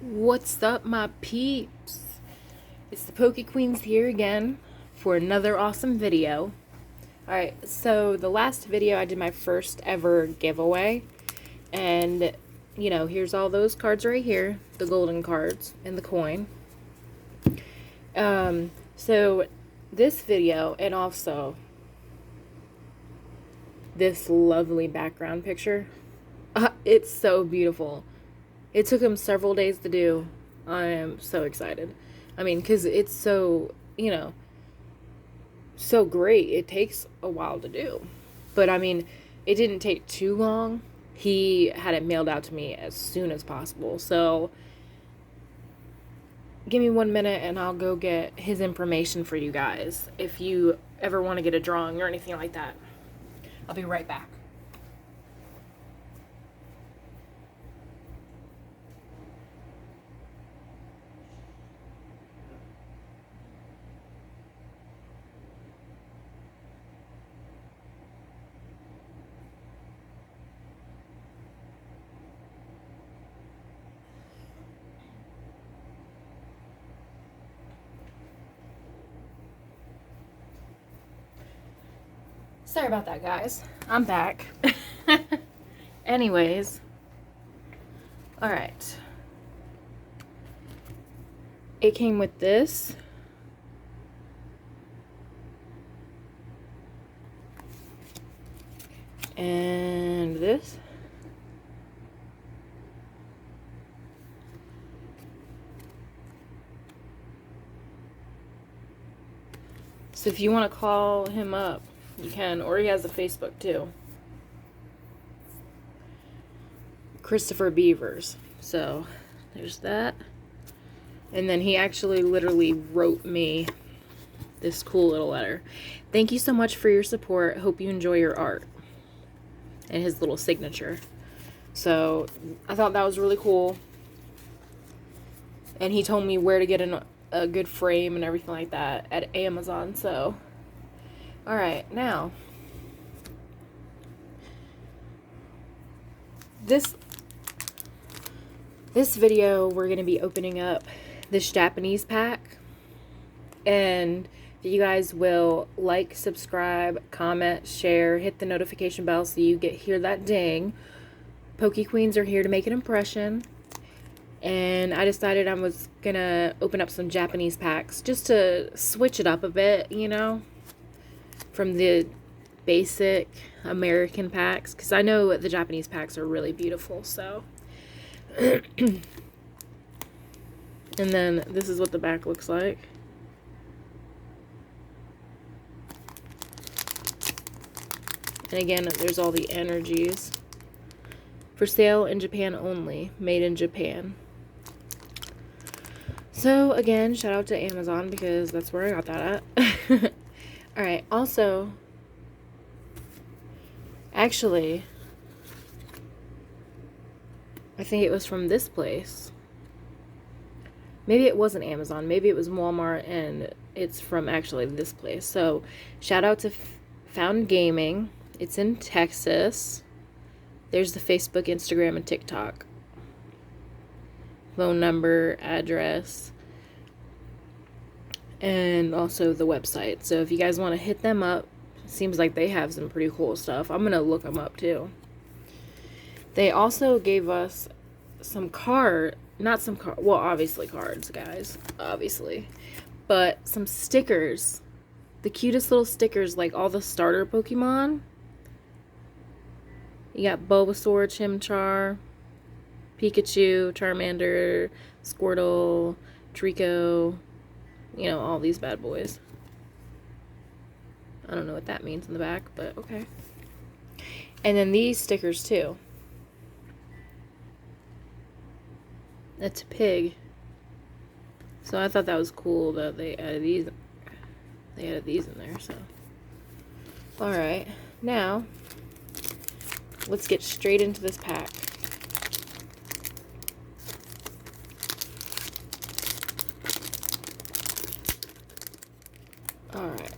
What's up, my peeps? It's the Poke Queens here again for another awesome video. Alright, so the last video I did my first ever giveaway, and here's all those cards right here, the golden cards and the coin. So this video, and also this lovely background picture, it's so beautiful. It took him several days to do. I am so excited. I mean, because it's so, so great. It takes a while to do. But, I mean, it didn't take too long. He had it mailed out to me as soon as possible. So, give me 1 minute and I'll go get his information for you guys. If you ever want to get a drawing or anything like that. I'll be right back. Sorry about that, guys. I'm back. Anyways. Alright. It came with this. And this. So if you want to call him up, you can, or he has a Facebook too. Christopher Beavers. So there's that. And then he actually literally wrote me this cool little letter. Thank you so much for your support. Hope you enjoy your art. And his little signature. So I thought that was really cool. And he told me where to get a good frame and everything like that at Amazon. So, alright, now this video we're going to be opening up this Japanese pack, and you guys will like, subscribe, comment, share, hit the notification bell so you hear that ding. Poke Queens are here to make an impression. And I decided I was gonna open up some Japanese packs just to switch it up a bit, from the basic American packs, because I know the Japanese packs are really beautiful. So and then this is what the back looks like. And again, there's all the energies. For sale in Japan only. Made in Japan. So, again, shout out to Amazon because that's where I got that at. Alright, also, actually, I think it was from this place. Maybe it wasn't Amazon. Maybe it was Walmart, and it's from actually this place. So, shout out to Found Gaming. It's in Texas. There's the Facebook, Instagram, and TikTok. Phone number, address, and also the website. So if you guys want to hit them up, seems like they have some pretty cool stuff. I'm going to look them up too. They also gave us some well, obviously cards, guys, obviously, but some stickers. The cutest little stickers, like all the starter Pokemon. You got Bulbasaur, Chimchar, Pikachu, Charmander, Squirtle, Trico, all these bad boys. I don't know what that means in the back, but okay. And then these stickers too. That's a pig. So I thought that was cool that they added these. They added these in there, so. Alright, now let's get straight into this pack. Alright.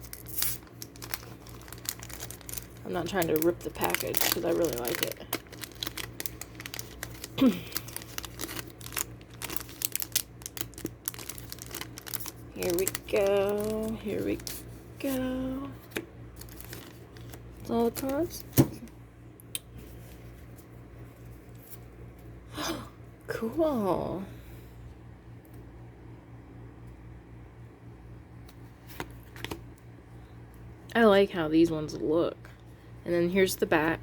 I'm not trying to rip the package because I really like it. Here we go. Here we go. That's all the cards. Cool. I like how these ones look. And then here's the back.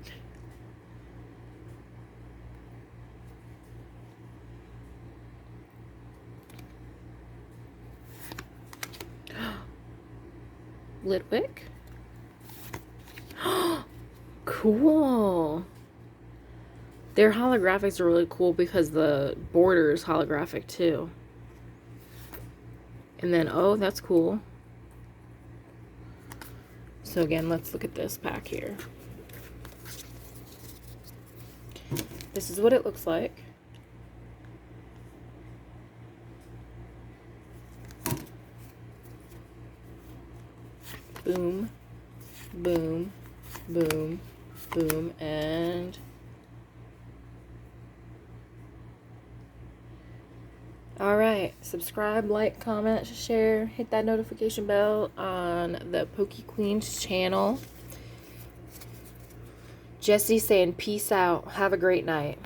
Litwick. Cool. Their holographics are really cool because the border is holographic too. And then, oh, that's cool. So again, let's look at this pack here. This is what it looks like. Boom, boom, boom, boom, and alright, subscribe, like, comment, share, hit that notification bell on the PokeQueens channel. Jessie saying peace out. Have a great night.